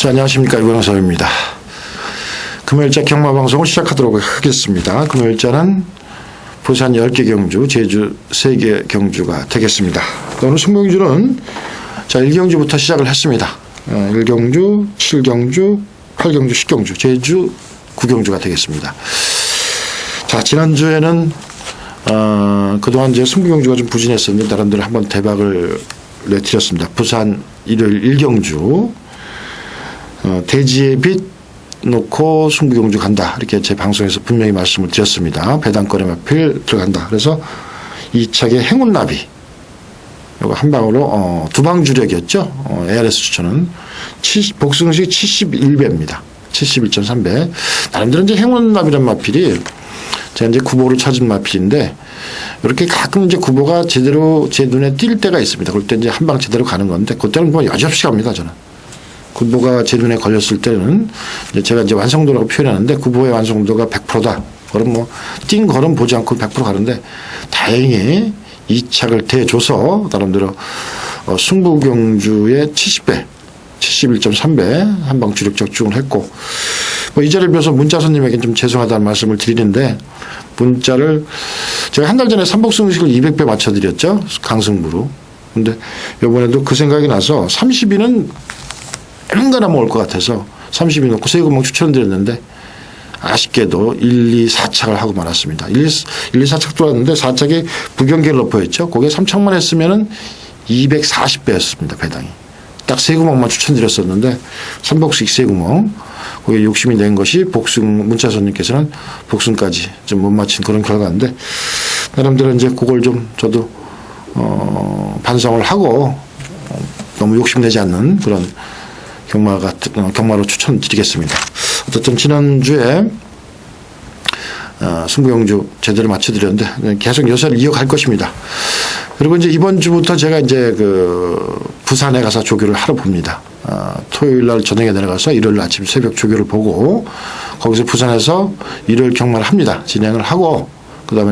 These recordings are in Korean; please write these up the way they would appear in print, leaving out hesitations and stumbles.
자, 안녕하십니까. 이광섭입니다. 금요일자 경마방송을 시작하도록 하겠습니다. 금요일자는 부산 10개 경주, 제주 3개 경주가 되겠습니다. 오늘 승부경주는 자, 1경주부터 시작을 했습니다. 1경주, 7경주, 8경주, 10경주, 제주 9경주가 되겠습니다. 자, 지난주에는 그동안 이제 승부경주가 좀 부진했었는데 나름대로 한번 대박을 내드렸습니다. 부산 일요일 1경주 대지의 빛 놓고 승부경주 간다. 이렇게 제 방송에서 분명히 말씀을 드렸습니다. 배당권에 마필 들어간다. 그래서 이 착의 행운나비 이거 한 방으로 두방 주력이었죠. ARS 추천은 복승식 71배입니다. 71.3배. 나름대로 이제 행운나비란 마필이 제가 이제 구보를 찾은 마필인데 이렇게 가끔 이제 구보가 제대로 제 눈에 띌 때가 있습니다. 그럴 때 이제 한 방 제대로 가는 건데 그때는 뭐 여지없이 갑니다. 저는. 구보가 제 눈에 걸렸을 때는 이제 제가 이제 완성도라고 표현하는데 구보의 완성도가 100%다. 그럼 뭐 띵 걸음 보지 않고 100% 가는데 다행히 이 착을 대줘서 나름대로 승부경주의 70배, 71.3배 한방 주력 적중을 했고 뭐 이 자리를 빌어서 문자 손님에게 좀 죄송하다는 말씀을 드리는데 문자를 제가 한 달 전에 삼복승식을 200배 맞춰드렸죠. 강승부로. 근데 이번에도 그 생각이 나서 30위는 얼마나 올 것 같아서 30위 놓고 세구멍 추천드렸는데 아쉽게도 1, 2, 4착을 하고 말았습니다. 1, 2, 4착 들어왔는데 4착이 부경계를 높여있죠. 거기에 3착만 했으면은 240배였습니다. 배당이. 딱 세구멍만 추천드렸었는데 삼복식 세구멍 거기에 욕심이 낸 것이 복승 문자선님께서는 복승까지 좀 못 맞힌 그런 결과인데 나름대로 이제 그걸 좀 저도 반성을 하고 너무 욕심내지 않는 그런 경마로 추천드리겠습니다. 어쨌든 지난주에 승부경주 제대로 맞춰드렸는데 계속 요새를 이어갈 것입니다. 그리고 이제 이번 주부터 제가 이제 부산에 가서 조교를 하러 봅니다. 토요일 날 저녁에 내려가서 일요일 아침 새벽 조교를 보고 거기서 부산에서 일요일 경마를 합니다. 진행을 하고 그 다음에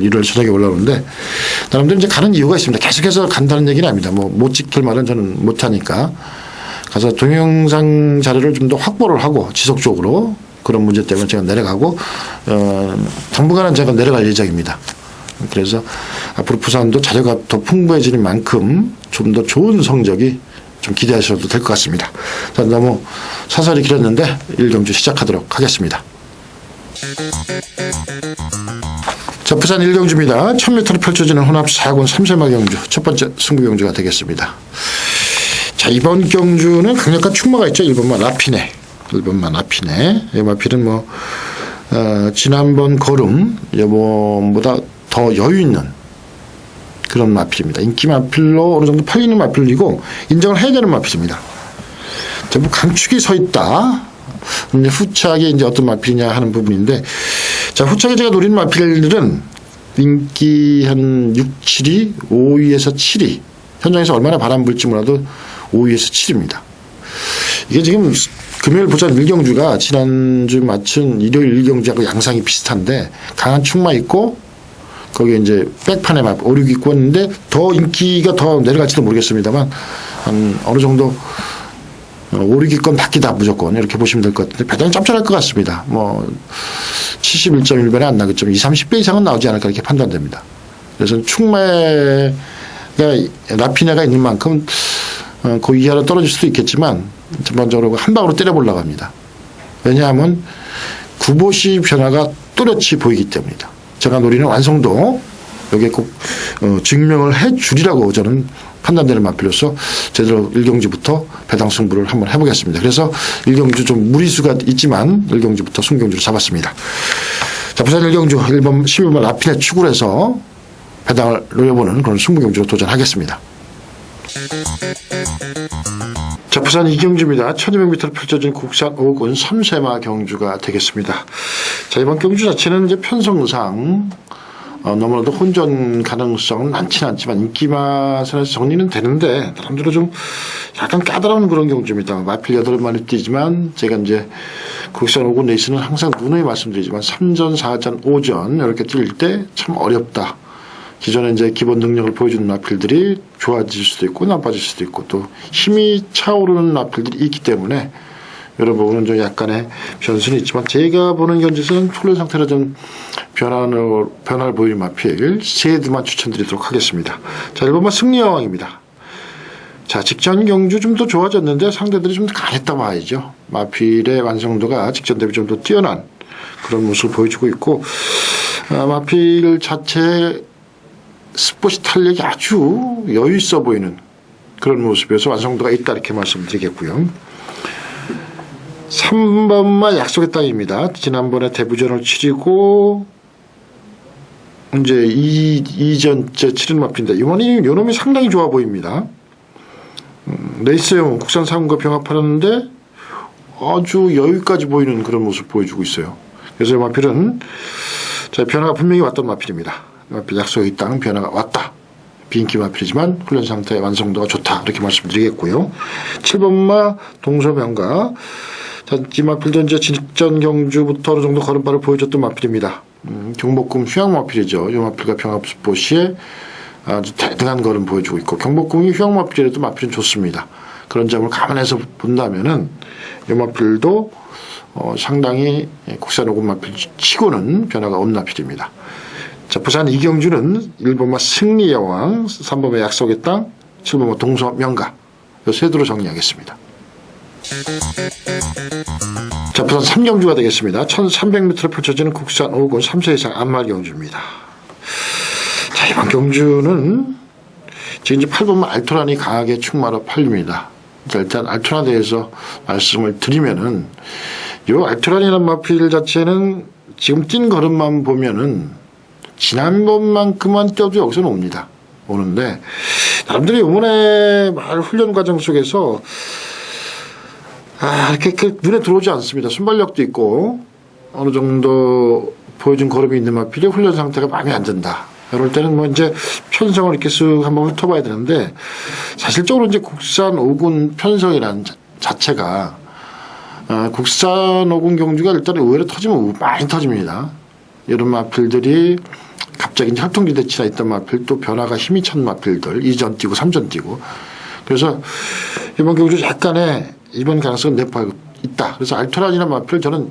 일요일 저녁에 올라오는데 나름대로 이제 가는 이유가 있습니다. 계속해서 간다는 얘기는 아닙니다. 뭐 못 지킬 말은 저는 못하니까. 가서 동영상 자료를 좀 더 확보를 하고 지속적으로 그런 문제 때문에 제가 내려가고 당분간은 제가 내려갈 예정입니다. 그래서 앞으로 부산도 자료가 더 풍부해지는 만큼 좀 더 좋은 성적이 좀 기대하셔도 될 것 같습니다. 자, 너무 사설이 길었는데 1경주 시작하도록 하겠습니다. 자, 부산 1경주입니다. 1000m로 펼쳐지는 혼합 4군 3세마 경주 첫 번째 승부경주가 되겠습니다. 자, 이번 경주는 강력한 충마가 있죠. 1번마 라피네. 1번마 라피네. 이 마필은 뭐, 지난번 걸음, 이번보다 더 여유 있는 그런 마필입니다. 인기 마필로 어느 정도 팔리는 마필이고, 인정을 해야 되는 마필입니다. 전부 강축이 서 있다. 근데 후착이 이제 어떤 마필이냐 하는 부분인데, 자, 후착에 제가 노리는 마필들은 인기 한 6, 7위, 5위에서 7위. 현장에서 얼마나 바람 불지 몰라도 5위에서 7위입니다. 이게 지금 금요일 부산 1경주가 지난주 맞춘 일요일 1경주하고 양상이 비슷한데 강한 충마 있고 거기에 이제 백판에 5, 6위 있고 했는데 더 인기가 더 내려갈지도 모르겠습니다만 한 어느 정도 5, 6위권 바뀌다 무조건 이렇게 보시면 될 것 같은데 배당이 짭짤할 것 같습니다. 뭐 71.1배는 안 나겠지만 20, 30배 이상은 나오지 않을까 이렇게 판단됩니다. 그래서 충마가 라피네가 있는 만큼 그 이하로 떨어질 수도 있겠지만 전반적으로 한 방으로 때려보려고 합니다. 왜냐하면 구보시 변화가 뚜렷이 보이기 때문이다. 제가 노리는 완성도 여기에 꼭 증명을 해 주리라고 저는 판단되는 마필로서 제대로 1경주부터 배당 승부를 한번 해보겠습니다. 그래서 1경주 좀 무리수가 있지만 1경주부터 승경주를 잡았습니다. 자, 부산 1경주 1번 11번 라피네 축을 해서 배당을 노려보는 그런 승부경주로 도전하겠습니다. 자, 부산 2경주입니다. 1200m로 펼쳐진 국산 5군 3세마 경주가 되겠습니다. 자, 이번 경주 자체는 이제 편성상 너무나도 혼전 가능성은 많지는 않지만 인기맛에서 정리는 되는데 나름대로 좀 약간 까다로운 그런 경주입니다. 마필 8마리 뛰지만 제가 이제 국산 5군 레이스는 항상 누누이 말씀드리지만 3전, 4전, 5전 이렇게 뛸 때 참 어렵다. 기존에 이제 기본 능력을 보여주는 마필들이 좋아질 수도 있고 나빠질 수도 있고 또 힘이 차오르는 마필들이 있기 때문에 여러 부분은 좀 약간의 변수는 있지만 제가 보는 견지에서는 훈련 상태로 좀 변화를 보이는 마필 세두만 추천드리도록 하겠습니다. 자, 1번만 승리여왕입니다. 자, 직전 경주 좀 더 좋아졌는데 상대들이 좀 강했다 봐야죠. 마필의 완성도가 직전 대비 좀 더 뛰어난 그런 모습을 보여주고 있고 마필 자체 스포츠 탄력이 아주 여유 있어 보이는 그런 모습이어서 완성도가 있다 이렇게 말씀드리겠고요. 3번만 약속의 땅입니다. 지난번에 데뷔전을 치르고 이제 2전째 치른 마필인데 이번에 요놈이 상당히 좋아 보입니다. 레이스용 국산 상금과 병합하는데 아주 여유까지 보이는 그런 모습 보여주고 있어요. 그래서 이 마필은 변화가 분명히 왔던 마필입니다. 마필 약속의 땅 변화가 왔다. 비인기 마필이지만 훈련 상태의 완성도가 좋다. 이렇게 말씀드리겠고요. 7번마 동서명가. 이 마필도 이제 직전 경주부터 어느 정도 걸음발을 보여줬던 마필입니다. 경복궁 휴양 마필이죠. 이 마필과 병합스포시에 아주 대등한 걸음 보여주고 있고 경복궁이 휴양 마필이라도 마필은 좋습니다. 그런 점을 감안해서 본다면은 이 마필도 상당히 국산 오군 마필 치고는 변화가 온 마필입니다. 자, 부산 이경주는 1번마 승리여왕, 3번마 약속의 땅, 7번마 동서명가 이 세 두로 정리하겠습니다. 자, 부산 3경주가 되겠습니다. 1300m로 펼쳐지는 국산 5군 3세 이상 안말 경주입니다. 자, 이번 경주는 지금 이제 8번만 알토란이 강하게 충마로 팔립니다. 일단 알토란에 대해서 말씀을 드리면은 이 알토란이라는 마필 자체는 지금 뛴 걸음만 보면은 지난번만큼만 뛰어도 여기서는 옵니다. 오는데 나름대로 이번에 훈련 과정 속에서 이렇게 눈에 들어오지 않습니다. 순발력도 있고 어느 정도 보여준 걸음이 있는 마필이 훈련 상태가 마음에 안 든다. 이럴 때는 뭐 이제 편성을 이렇게 쓱 한번 훑어봐야 되는데 사실적으로 이제 국산 5군 편성이라는 자체가 국산 5군 경주가 일단 의외로 터지면 많이 터집니다. 이런 마필들이 갑자기 이제 활동지대 치나 있던 마필 또 변화가 힘이 찬 마필들 2전 뛰고 3전 뛰고 그래서 이번 경주 약간의 이번 가능성은 내포하고 있다. 그래서 알토란이나 마필 저는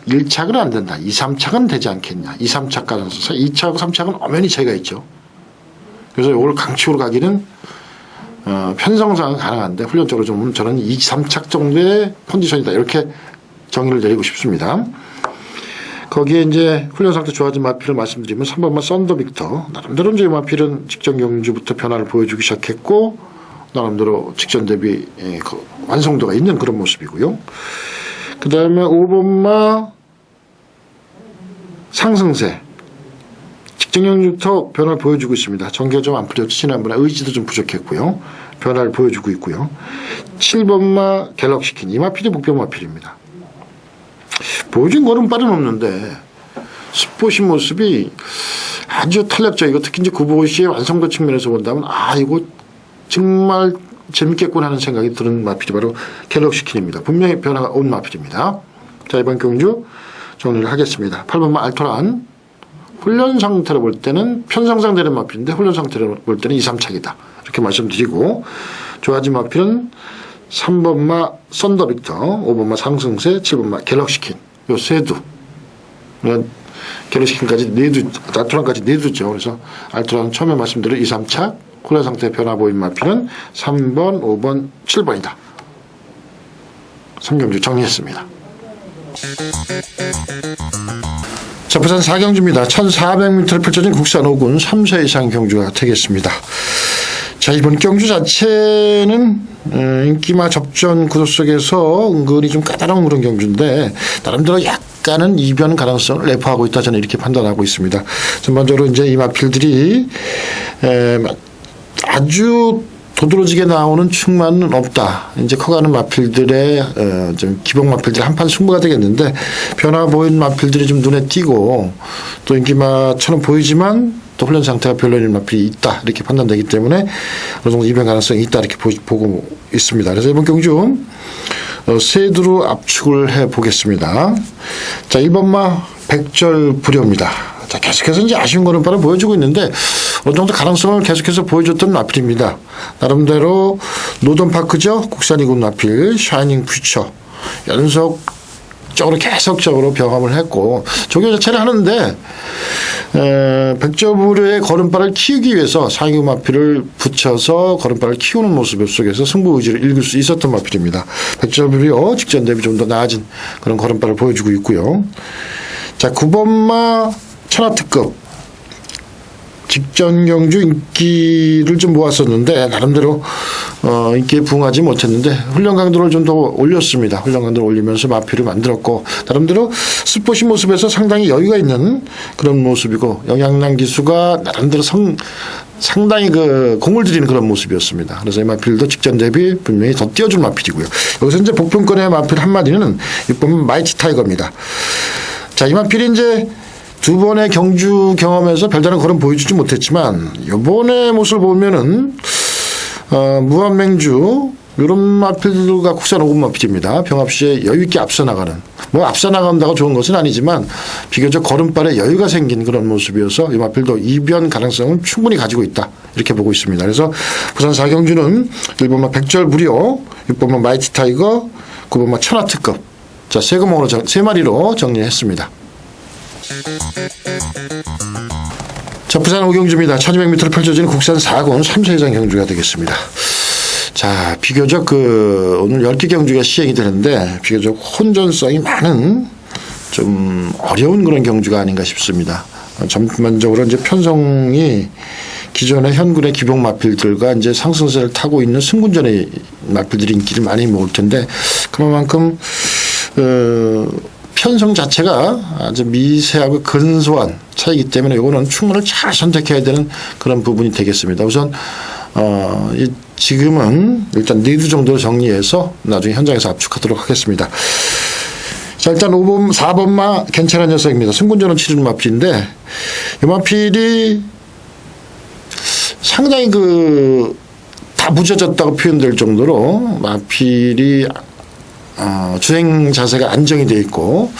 1착은 안 된다. 2, 3착은 되지 않겠냐. 2, 3착 가능성. 2착하고 3착은 엄연히 차이가 있죠. 그래서 이걸 강축으로 가기는 편성상은 가능한데 훈련적으로 좀 보면 저는 2, 3착 정도의 컨디션이다. 이렇게 정의를 내리고 싶습니다. 거기에 이제 훈련 상태 좋아진 마필을 말씀드리면 3번만 썬더 빅터. 나름대로 이제 마필은 직전 경주부터 변화를 보여주기 시작했고 나름대로 직전 대비 완성도가 있는 그런 모습이고요. 그 다음에 5번마 상승세. 직전 경주부터 변화를 보여주고 있습니다. 전개가 좀 안 풀렸죠. 지난번에 의지도 좀 부족했고요. 변화를 보여주고 있고요. 7번마 갤럭시킨. 이 마필이 목표 마필입니다. 보여준 걸음발은 없는데 스포시 모습이 아주 탄력적이고 특히 이제 구보시의 완성도 측면에서 본다면 이거 정말 재밌겠구나 하는 생각이 드는 마필이 바로 갤럭시킨입니다. 분명히 변화가 온 마필입니다. 자, 이번 경주 정리를 하겠습니다. 8번마 알토란. 훈련 상태로 볼 때는 편성상 되는 마필인데 훈련 상태로 볼 때는 2, 3착이다. 이렇게 말씀드리고 좋아진 마필은 3번마 썬더 빅터, 5번마 상승세, 7번마 갤럭시킨. 요 세 두. 갤럭시킨까지 네 두, 알토란까지 네 두죠. 그래서 알토란은 처음에 말씀드린 2, 3착, 훈련 상태 변화 보인 마필은 3번, 5번, 7번이다. 3경주 정리했습니다. 자, 부산 4경주입니다. 1400m를 펼쳐진 국산 5군 3세 이상 경주가 되겠습니다. 자, 이번 경주 자체는 인기마 접전 구도 속에서 은근히 좀 까다로운 그런 경주인데 나름대로 약간은 이변 가능성을 내포하고 있다 저는 이렇게 판단하고 있습니다. 전반적으로 이제 이 마필들이 아주 도드라지게 나오는 충만은 없다. 이제 커가는 마필들의 좀 기본 마필들 한판 승부가 되겠는데 변화 보인 마필들이 좀 눈에 띄고 또 인기마처럼 보이지만 또 훈련 상태가 별로인 마필이 있다 이렇게 판단되기 때문에 어느 정도 이변 가능성이 있다 이렇게 보고 있습니다. 그래서 이번 경주 세 두로 압축을 해 보겠습니다. 자, 1번마 백절불효입니다. 자, 계속해서 이제 아쉬운 걸음발을 보여주고 있는데 어느 정도 가능성을 계속해서 보여줬던 마필입니다. 나름대로 노던파크죠. 국산이군 마필 샤이닝 퓨처 연속적으로 계속적으로 병합을 했고 조교 자체를 하는데 백저부류의 걸음발을 키우기 위해서 상위구 마필을 붙여서 걸음발을 키우는 모습 속에서 승부 의지를 읽을 수 있었던 마필입니다. 백저부류 직전 대비 좀 더 나아진 그런 걸음발을 보여주고 있고요. 자, 9번마 천하특급 직전 경주 인기를 좀 모았었는데 나름대로 인기에 부응하지 못했는데 훈련 강도를 좀 더 올렸습니다. 훈련 강도를 올리면서 마필을 만들었고 나름대로 스포시 모습에서 상당히 여유가 있는 그런 모습이고 영양량 기수가 나름대로 상당히 그 공을 들이는 그런 모습이었습니다. 그래서 이 마필도 직전 대비 분명히 더 띄워줄 마필이고요. 여기서 이제 복병권의 마필 한마디는 이번 마이티 타이거입니다. 자, 이 마필이 이제 두 번의 경주 경험에서 별다른 걸음 보여주지 못했지만 이번의 모습을 보면은 무한맹주 이런 마필들과 국산 5군 마필입니다. 병합 시에 여유 있게 앞서 나가는 뭐 앞서 나간다고 좋은 것은 아니지만 비교적 걸음발에 여유가 생긴 그런 모습이어서 이 마필도 이변 가능성은 충분히 가지고 있다 이렇게 보고 있습니다. 그래서 부산 4경주는 1번마 백절무료, 6번마 마이티 타이거, 9번마 천하특급 자, 세 마리로 정리했습니다. 자, 부산 5경주입니다. 1200m를 펼쳐지는 국산 4군 3세장 경주가 되겠습니다. 자, 비교적 오늘 10개 경주가 시행이 되는데 비교적 혼전성이 많은 좀 어려운 그런 경주가 아닌가 싶습니다. 전반적으로 이제 편성이 기존의 현군의 기복 마필들과 이제 상승세를 타고 있는 승군전의 마필들이 인기를 많이 모을 텐데 그만큼 편성 자체가 아주 미세하고 근소한 차이기 때문에 이거는 충문을 잘 선택해야 되는 그런 부분이 되겠습니다. 우선 지금은 일단 4두 정도로 정리해서 나중에 현장에서 압축하도록 하겠습니다. 자, 일단 4번마 괜찮은 녀석입니다. 승군전을 치르는 마필인데 이 마필이 상당히 다 무뎌졌다고 표현될 정도로 마필이 주행 자세가 안정이 되어 있고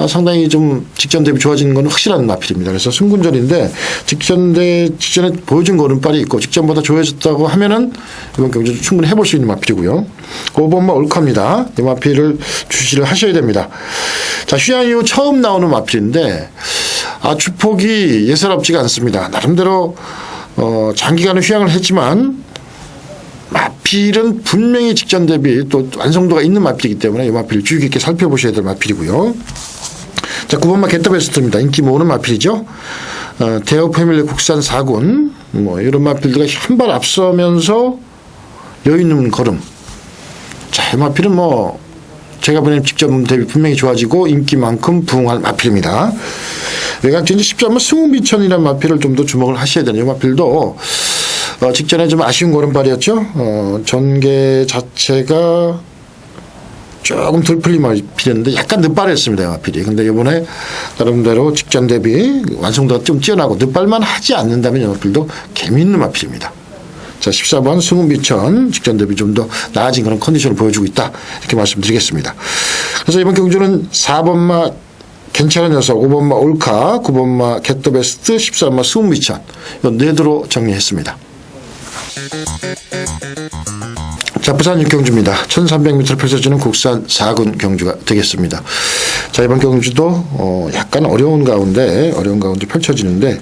상당히 좀 직전 대비 좋아지는 건 확실한 마필입니다. 그래서 승군전인데 직전에 보여준 걸음발이 있고 직전보다 좋아졌다고 하면은 이번 경주도 충분히 해볼 수 있는 마필이고요. 5번마 올카입니다. 이 마필을 주시를 하셔야 됩니다. 자, 휴양 이후 처음 나오는 마필인데 주폭이 예사롭지가 않습니다. 나름대로 장기간의 휴양을 했지만 마필은 분명히 직전 대비 또 완성도가 있는 마필이기 때문에 이 마필을 주의 깊게 살펴보셔야 될 마필이고요. 자, 9번마 겟더베스트입니다. 인기 모으는 마필이죠. 대어 패밀리 국산 4군 뭐 이런 마필들과 한 발 앞서면서 여유 있는 걸음. 자, 이 마필은 뭐 제가 보기에는 직전 대비 분명히 좋아지고 인기만큼 부응할 마필입니다. 외곽전지 10점 승훈비천이라는 마필을 좀 더 주목을 하셔야 되는 이 마필도 직전에 좀 아쉬운 걸음발이었죠. 전개 자체가 조금 덜 풀린 마필이었는데 약간 늦발했습니다. 이 마필이. 근데 이번에 나름대로 직전 대비 완성도가 좀 뛰어나고 늦발만 하지 않는다면 이 마필도 재미있는 마필입니다. 자, 14번 승훈비천 직전 대비 좀 더 나아진 그런 컨디션을 보여주고 있다. 이렇게 말씀드리겠습니다. 그래서 이번 경주는 4번마 괜찮은 녀석, 5번마 올카, 9번마 겟더베스트, 13번마 승훈비천 이 4도로 정리했습니다. 자, 부산 6경주입니다. 1300m를 펼쳐지는 국산 4군 경주가 되겠습니다. 자, 이번 경주도 약간 어려운 가운데 펼쳐지는데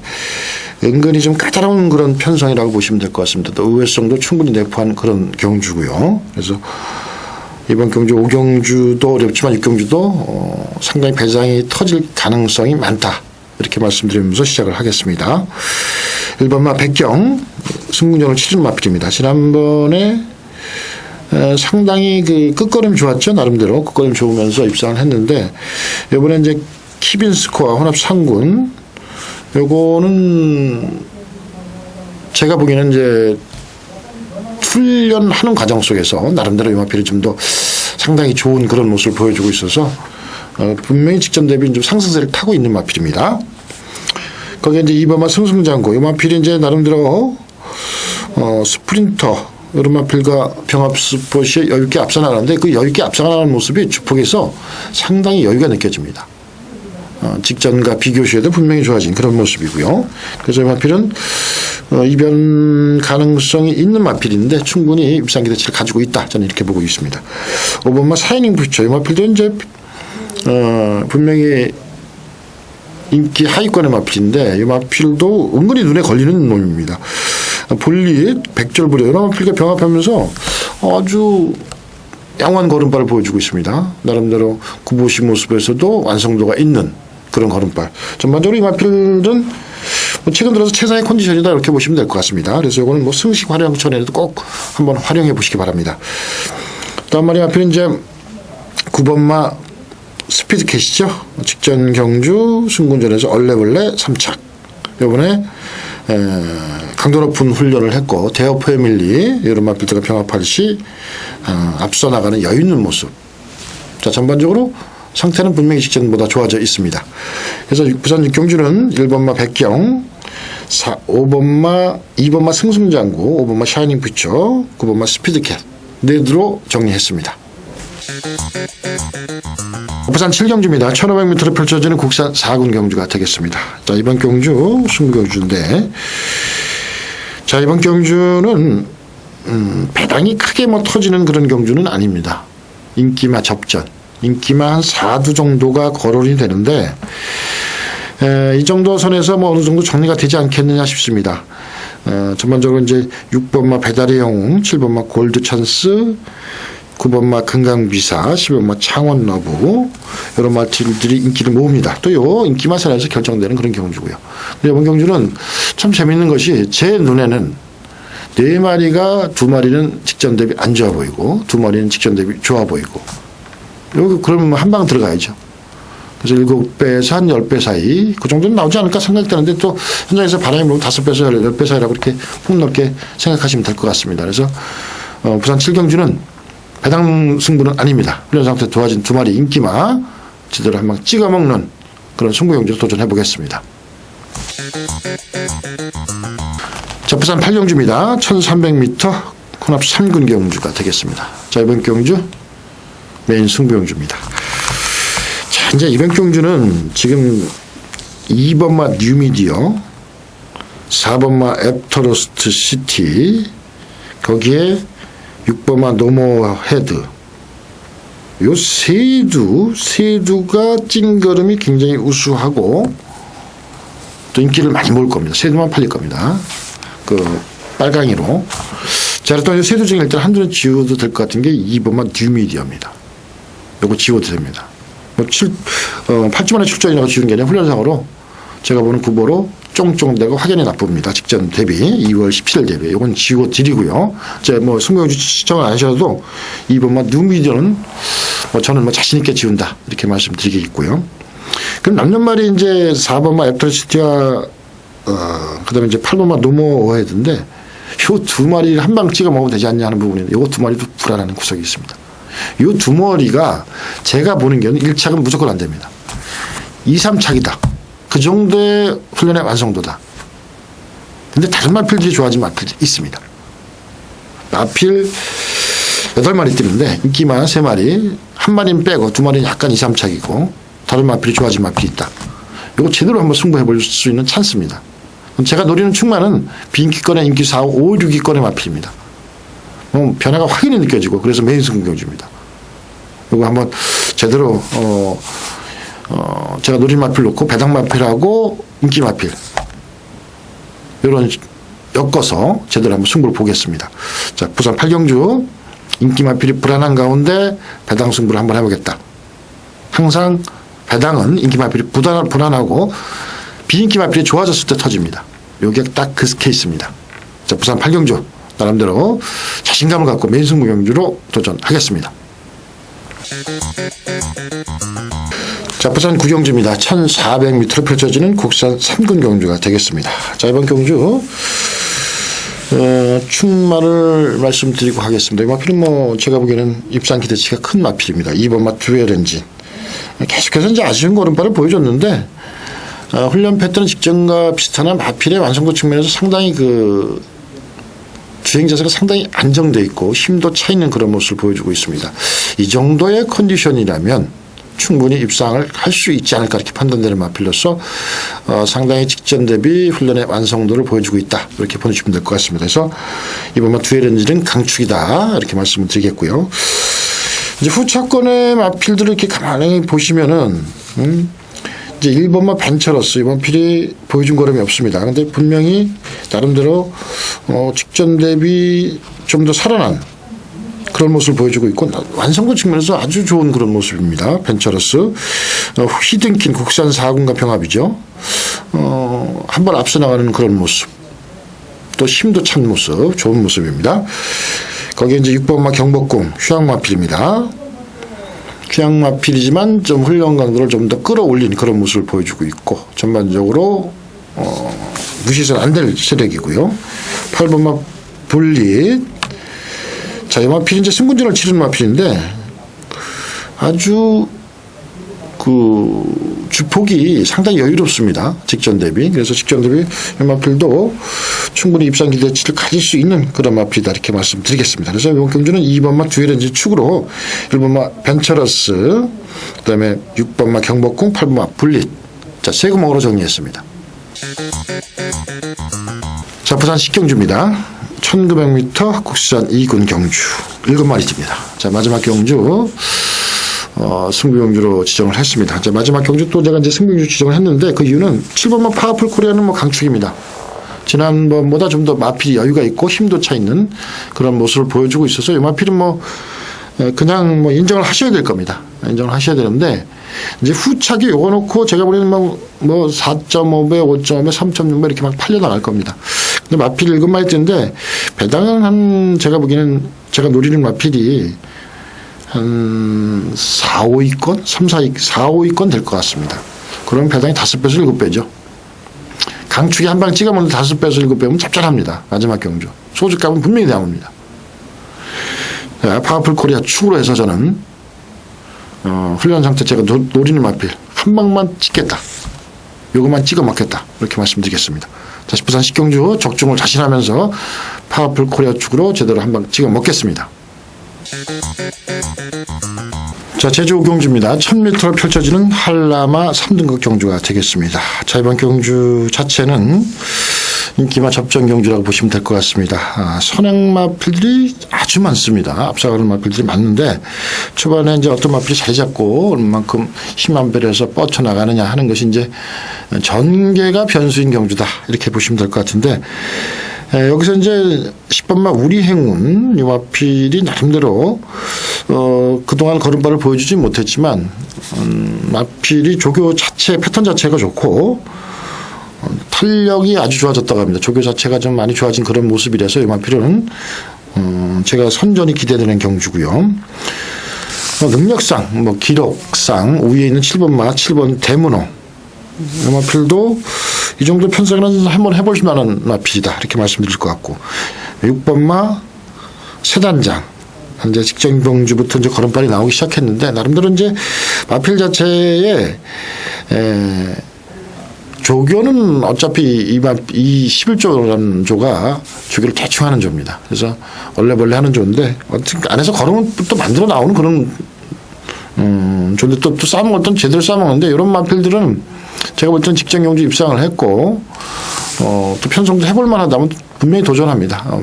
은근히 좀 까다로운 그런 편성이라고 보시면 될 것 같습니다. 또 의외성도 충분히 내포한 그런 경주고요. 그래서 이번 경주 5경주도 어렵지만 6경주도 상당히 배장이 터질 가능성이 많다. 이렇게 말씀드리면서 시작을 하겠습니다. 1번마 백경 승군전을 치르는 마필입니다. 지난번에 상당히 끝걸음 좋았죠. 나름대로 끝걸음 좋으면서 입상을 했는데 이번에 이제 키빈 스코어 혼합 상군 요거는 제가 보기에는 이제 훈련하는 과정 속에서 나름대로 이 마필이 좀 더 상당히 좋은 그런 모습을 보여주고 있어서 분명히 직전 대비 좀 상승세를 타고 있는 마필입니다. 거기에 이제 2번마 승승장구 이 마필이 이제 나름대로 스프린터 이런 마필과 병합 스포츠에 여유있게 앞서 나가는데 그 여유있게 앞서 나가는 모습이 주폭에서 상당히 여유가 느껴집니다. 직전과 비교 시에도 분명히 좋아진 그런 모습이고요. 그래서 이 마필은 이변 가능성이 있는 마필인데 충분히 입상 기대치를 가지고 있다. 저는 이렇게 보고 있습니다. 5번마 사이닝 퓨처. 이 마필도 이제 분명히 인기 하위권의 마필인데 이 마필도 은근히 눈에 걸리는 놈입니다. 볼리 백절부려 이런 마필과 병합하면서 아주 양호한 걸음발을 보여주고 있습니다. 나름대로 구보시 모습에서도 완성도가 있는 그런 걸음발. 전반적으로 이 마필은 최근 들어서 최상의 컨디션이다 이렇게 보시면 될 것 같습니다. 그래서 이거는 승식 활용전에도 꼭 한번 활용해 보시기 바랍니다. 다음 마리 마필은 이제 9번마 스피드캣이죠. 직전 경주 승군전에서 얼레벌레 3착. 이번에 강도 높은 훈련을 했고 대어 패밀리 이런 마필들과 병합할 시 앞서 나가는 여유 있는 모습. 자, 전반적으로 상태는 분명히 직전보다 좋아져 있습니다. 그래서 부산 육경주는 1번마 백경, 2번마 승승장구, 5번마 샤이닝 퓨처, 9번마 스피드캣 네 대로 정리했습니다. 부산 7경주입니다. 1500m로 펼쳐지는 국산 4군 경주가 되겠습니다. 자, 이번 경주 승부경주인데 자, 이번 경주는 배당이 크게 터지는 그런 경주는 아닙니다. 인기마 접전, 인기마 한 4두 정도가 거론이 되는데 이 정도 선에서 어느 정도 정리가 되지 않겠느냐 싶습니다. 전반적으로 이제 6번마 배달의 영웅, 7번마 골드 찬스, 9번마 금강비사, 10번마 창원러브 이런 마필들이 인기를 모읍니다. 또 요 인기마 선에서 결정되는 그런 경주고요. 이번 경주는 참 재밌는 것이 제 눈에는 4마리가 2마리는 직전 대비 안 좋아 보이고 2마리는 직전 대비 좋아 보이고 여기 그러면 한 방 들어가야죠. 그래서 7배에서 한 10배 사이 그 정도는 나오지 않을까 생각되는데 또 현장에서 바람이 불면 5배에서 10배 사이라고 이렇게 폭넓게 생각하시면 될 것 같습니다. 그래서 부산 7경주는 배당 승부는 아닙니다. 훈련 상태 좋아진 2마리 인기마 제대로 한 방 찍어 먹는 그런 승부경주로 도전해 보겠습니다. 자, 부산 8경주입니다. 1300m 혼합 3군 경주가 되겠습니다. 자, 이번 경주 메인 승부경주입니다. 자, 이제 이번 경주는 지금 2번마 뉴미디어, 4번마 애프터러스트 시티, 거기에 6번마 노모 헤드, 요 세두가 찐걸음이 굉장히 우수하고 또 인기를 많이 모을 겁니다. 세두만 팔릴 겁니다. 그 빨강이로. 자, 또 세두 중에 일단 한두는 지워도 될 것 같은 게 2번마 뉴미디어입니다. 요거 지워도 됩니다. 8주만에 출전이라고 지우는 게 아니라 훈련상으로 제가 보는 구보로 쫑쫑 내가 확연히 나쁩니다. 직전 대비 2월 17일 대비 이건 지워 드리고요. 제가 승부경주 시청을 안 하셔도 2번마 뉴미디어는 저는 자신 있게 지운다 이렇게 말씀드리겠고요. 그럼 남년말이 이제 4번마 애프터시티와 그다음에 이제 8번마 노모 헤드인데 요 2마리를 한 방 찍어 먹으면 되지 않냐 하는 부분인데 요거 2마리도 불안한 구석이 있습니다. 요 2마리가 제가 보는 경우는 1착은 무조건 안 됩니다. 2, 3착이다. 그 정도의 훈련의 완성도다. 근데 다른 마필들이 좋아진 마필들이 있습니다. 마필 8마리 뛰는데 인기만 3마리, 한 마리는 빼고 2마리는 약간 2, 3착이고 다른 마필이 좋아진 마필이 있다. 이거 제대로 한번 승부해 볼 수 있는 찬스입니다. 제가 노리는 충만은 비인기권의 인기 4, 5, 6위권의 마필입니다. 변화가 확연히 느껴지고 그래서 메인 승부경주입니다. 이거 한번 제대로 제가 노린 마필 놓고 배당 마필하고 인기 마필 이런 엮어서 제대로 한번 승부를 보겠습니다. 자, 부산 8경주 인기 마필이 불안한 가운데 배당 승부를 한번 해보겠다. 항상 배당은 인기 마필이 불안하고 비인기 마필이 좋아졌을 때 터집니다. 이게 딱 그 케이스입니다. 자, 부산 8경주 나름대로 자신감을 갖고 메인 승부경주로 도전하겠습니다. 자, 부산 9경주입니다. 1400m로 펼쳐지는 국산 3군 경주가 되겠습니다. 자, 이번 경주 충마를 말씀드리고 하겠습니다. 이 마필은 제가 보기에는 입상 기대치가 큰 마필입니다. 2번마 듀얼 엔진 계속해서 이제 아쉬운 걸음발을 보여줬는데 훈련 패턴은 직전과 비슷하나 마필의 완성도 측면에서 상당히 주행 자세가 상당히 안정되어 있고 힘도 차 있는 그런 모습을 보여주고 있습니다. 이 정도의 컨디션이라면 충분히 입상을 할 수 있지 않을까 이렇게 판단되는 마필로서 상당히 직전 대비 훈련의 완성도를 보여주고 있다 이렇게 보내주시면 될 것 같습니다. 그래서 이번 마 두엘 엔진은 강축이다 이렇게 말씀을 드리겠고요. 이제 후차권의 마필들을 이렇게 가만히 보시면은 이제 1번마 벤처러스 이번 필이 보여준 걸음이 없습니다. 그런데 분명히 나름대로 직전 대비 좀 더 살아난 그런 모습을 보여주고 있고 완성도 측면에서 아주 좋은 그런 모습입니다. 벤처러스 히든킨 국산 4군과 병합이죠. 한 번 앞서 나가는 그런 모습 또 힘도 찬 모습 좋은 모습입니다. 거기에 이제 6번마 경복궁 휴양마필입니다. 휴양마필이지만 좀 훈련 강도를 좀 더 끌어올린 그런 모습을 보여주고 있고 전반적으로 무시해서는 안 될 세력이고요. 8번마 볼릿 자, 이 마필이 이제 승군전을 치르는 마필인데 아주 주폭이 상당히 여유롭습니다. 직전 대비. 그래서 직전 대비 이 마필도 충분히 입상 기대치를 가질 수 있는 그런 마필이다 이렇게 말씀드리겠습니다. 그래서 이번 경주는 2번마 두엘 엔진 축으로 1번마 벤처러스 그다음에 6번마 경복궁 8번마 볼릿 자, 세 구멍으로 정리했습니다. 자, 부산 식경주입니다. 1900m 국산 2군 경주 7마리입니다. 자, 마지막 경주 승부 경주로 지정을 했습니다. 자, 마지막 경주 또 제가 이제 승부 경주 지정을 했는데 그 이유는 7번마 파워풀 코리아는 뭐 강축입니다. 지난번보다 좀 더 마필이 여유가 있고 힘도 차 있는 그런 모습을 보여주고 있어서 이 마필은 뭐 그냥 뭐 인정을 하셔야 될 겁니다. 인정을 하셔야 되는데 이제 후차기 요거 놓고 제가 보기에는 뭐 4.5배, 5.5배, 3.6배 이렇게 막 팔려 나갈 겁니다. 근데 마필 7마리 뜨는데 배당은 한 제가 보기에는 제가 노리는 마필이 한 4, 5위권? 3, 4, 5위권 될 것 같습니다. 그러면 배당이 5배에서 7배죠. 강축이 한 방 찍어먹는 5배에서 7배면 짭짤합니다. 마지막 경주. 소주값은 분명히 나옵니다. 파워풀 코리아 축으로 해서 저는 훈련 상태 제가 노리는 마필 한 방만 찍겠다. 요것만 찍어 먹겠다. 이렇게 말씀드리겠습니다. 다시 부산 식경주 적중을 자신하면서 파워풀 코리아 축으로 제대로 한 방 찍어 먹겠습니다. 자, 제주 경주입니다. 1000m로 펼쳐지는 한라마 3등급 경주가 되겠습니다. 자, 이번 경주 자체는 인기마 접전 경주라고 보시면 될 것 같습니다. 선행 마필들이 아주 많습니다. 앞서가는 마필들이 많은데 초반에 이제 어떤 마필이 자리 잡고 얼마만큼 힘 안 배려서 뻗쳐나가느냐 하는 것이 이제 전개가 변수인 경주다. 이렇게 보시면 될 것 같은데 여기서 이제 10번마 우리 행운 이 마필이 나름대로 그동안 걸음발을 보여주지 못했지만 마필이 조교 자체 패턴 자체가 좋고 탄력이 아주 좋아졌다고 합니다. 조교 자체가 좀 많이 좋아진 그런 모습이라서 이 마필은 제가 선전이 기대되는 경주고요. 능력상 기록상 우위에 있는 7번마 7번 대문호 이 마필도 이 정도 편성은 한번 해볼 만한 마필이다 이렇게 말씀드릴 것 같고 6번마 세단장 이제 직전 경주부터 이제 걸음발이 나오기 시작했는데 나름대로 이제 마필 자체에 조교는 어차피 이 11조라는 조가 조교를 대충 하는 조입니다. 그래서 얼레벌레 하는 조인데 안에서 걸음을 또 만들어 나오는 그런 조인데 또 싸먹을 땐 제대로 싸먹는데 이런 마필들은 제가 볼 때는 직전 경주 입상을 했고 또 편성도 해볼 만하다면 분명히 도전합니다.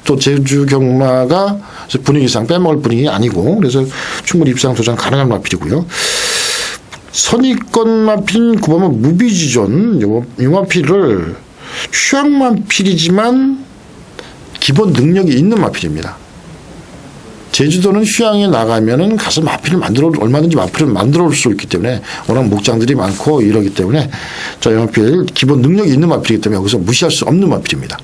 또 제주 경마가 분위기상 빼먹을 분위기 아니고 그래서 충분히 입상 도전 가능한 마필이고요. 선입권 마필인 9번마 무비지존 이 마필을 휴양 마필이지만 기본 능력이 있는 마필입니다. 제주도는 휴양에 나가면은 가서 마필을 얼마든지 마필을 만들어 올 수 있기 때문에 워낙 목장들이 많고 이러기 때문에 이 마필 기본 능력이 있는 마필이기 때문에 여기서 무시할 수 없는 마필입니다.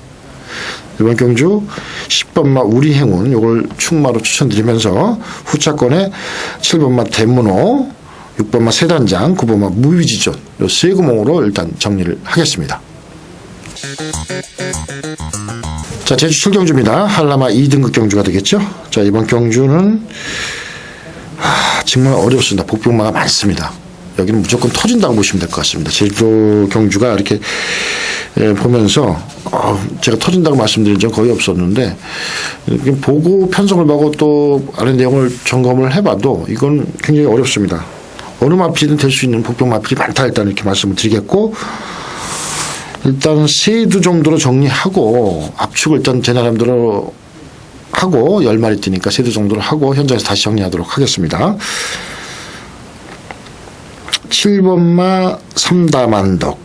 이번 경주 10번마 우리 행운 요걸 충마로 추천드리면서 후차권에 7번마 대문호 6번마 세단장 9번마 무비지존 요 세 구멍으로 일단 정리를 하겠습니다. 자, 제주 7경주입니다. 한라마 2등급 경주가 되겠죠. 자, 이번 경주는 정말 어렵습니다. 복병마가 많습니다. 여기는 무조건 터진다고 보시면 될 것 같습니다. 제주 경주가 이렇게 보면서 제가 터진다고 말씀드린 적은 거의 없었는데 보고 편성을 보고 또 아래 내용을 점검을 해봐도 이건 굉장히 어렵습니다. 어느 마필이든 될 수 있는 복병 마필이 많다 일단 이렇게 말씀을 드리겠고, 일단 세두 정도로 정리하고 압축을 일단 제 나름대로 하고 10마리 뛰니까 세두 정도로 하고 현장에서 다시 정리하도록 하겠습니다. 7번마 삼다만덕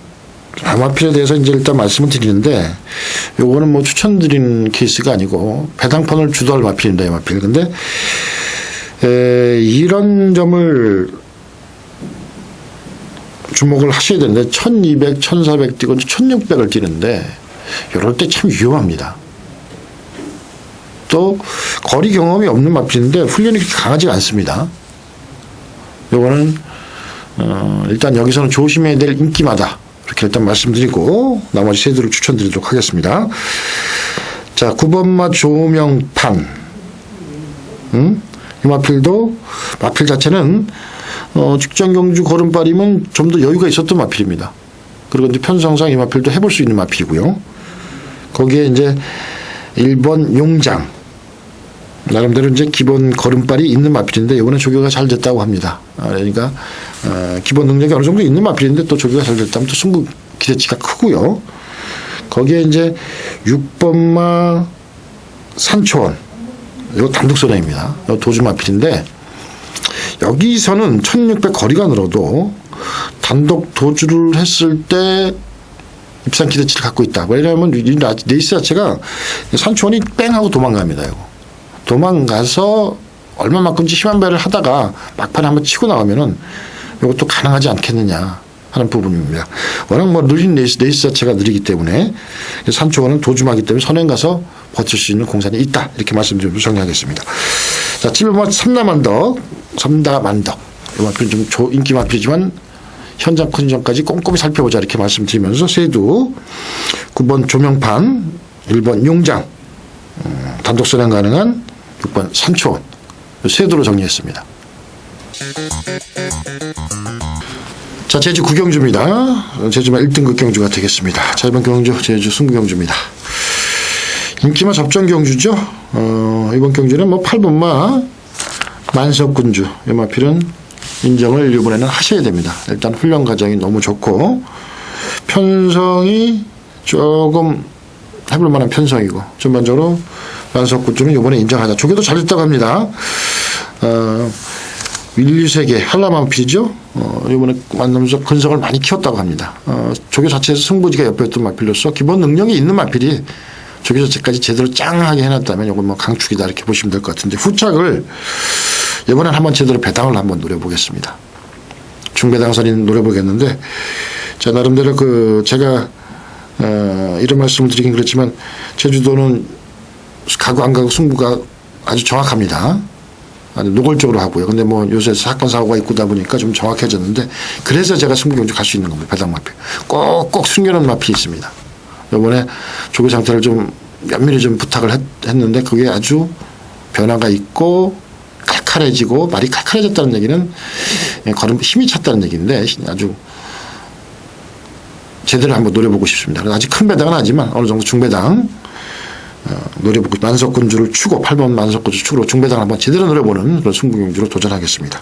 마필에 대해서 이제 일단 말씀을 드리는데, 요거는 뭐 추천드리는 케이스가 아니고 배당폰을 주도할 마필입니다. 이 마필. 근데 이런 점을 주목을 하셔야 되는데 1200, 1400 뛰고 1600을 뛰는데 이럴 때 참 위험합니다. 또 거리 경험이 없는 마필인데 훈련이 그렇게 강하지가 않습니다. 요거는 일단 여기서는 조심해야 될 인기마다 이렇게 일단 말씀드리고 나머지 세두를 추천드리도록 하겠습니다. 자, 9번마 조명판. 이 마필도 마필 자체는 직전 경주 걸음발이면 좀 더 여유가 있었던 마필입니다. 그리고 이제 편성상 이 마필도 해볼 수 있는 마필이고요. 거기에 이제 1번 용장. 나름대로 이제 기본 걸음발이 있는 마필인데 이번에 조교가 잘 됐다고 합니다. 그러니까 기본 능력이 어느 정도 있는 마필인데 또 조교가 잘 됐다면 또 승부 기대치가 크고요. 거기에 이제 6번마 산초원. 이거 단독 선행입니다. 도주 마필인데 여기서는 1600 거리가 늘어도 단독 도주를 했을 때 입상 기대치를 갖고 있다. 왜냐하면 이 레이스 자체가 산초원이 뺑 하고 도망갑니다. 이거. 도망가서 얼마만큼지 심한 배를 하다가 막판에 한번 치고 나오면은 이것도 가능하지 않겠느냐 하는 부분입니다. 워낙 뭐 느린 레이스 자체가 느리기 때문에 산초원은 도주마기 때문에 선행 가서 버틸 수 있는 공산이 있다. 이렇게 말씀드리고 정리하겠습니다. 자, 7번 삼다만덕. 이 마필은 좀 인기 마필이지만 현장 컨디션까지 꼼꼼히 살펴보자 이렇게 말씀드리면서 세두 9번 조명판, 1번 용장, 단독 선행 가능한 6번 산초원 세두로 정리했습니다. 자, 제주 9경주입니다. 제주만 1등급 경주가 되겠습니다. 자, 이번 경주 제주 승부 경주입니다. 인기마 접전 경주죠. 이번 경주는 뭐 8번마 만석군주 이 마필은 인정을 이번에는 하셔야 됩니다. 일단 훈련 과정이 너무 좋고 편성이 조금 해볼 만한 편성이고 전반적으로 만석군주는 이번에 인정하자. 조교도 잘 됐다고 합니다. 윌리세계 한라마필이죠. 이번에 만나면서 근성을 많이 키웠다고 합니다. 조교 자체에서 승부지가 옆에였던 마필로서 기본 능력이 있는 마필이 조교 자체까지 제대로 짱하게 해놨다면 이건 뭐 강축이다 이렇게 보시면 될 것 같은데, 후착을 이번엔 한번 제대로 배당을 한번 노려보겠습니다. 중배당선인 노려보겠는데, 자, 나름대로 제가 이런 말씀을 드리긴 그렇지만 제주도는 가고 안 가고 승부가 아주 정확합니다. 아주 노골적으로 하고요. 근데 뭐 요새 사건 사고가 있고다 보니까 좀 정확해졌는데, 그래서 제가 승부 경주 갈 수 있는 겁니다. 배당 마필 꼭꼭 숨겨놓은 마필이 있습니다. 이번에 조교 상태를 좀 면밀히 좀 부탁을 했는데 그게 아주 변화가 있고 칼칼해지고, 말이 칼칼해졌다는 얘기는 걸음 힘이 찼다는 얘기인데 아주 제대로 한번 노려보고 싶습니다. 아직 큰 배당은 아니지만 어느 정도 중배당 노려보고 만석군주를 추고 8번 만석군주 추로 중배당을 한번 제대로 노려보는 그런 승부경주로 도전하겠습니다.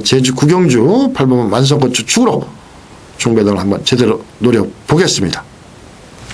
제주 9경주 8번 만석군주 추로 중배당을 한번 제대로 노려보겠습니다.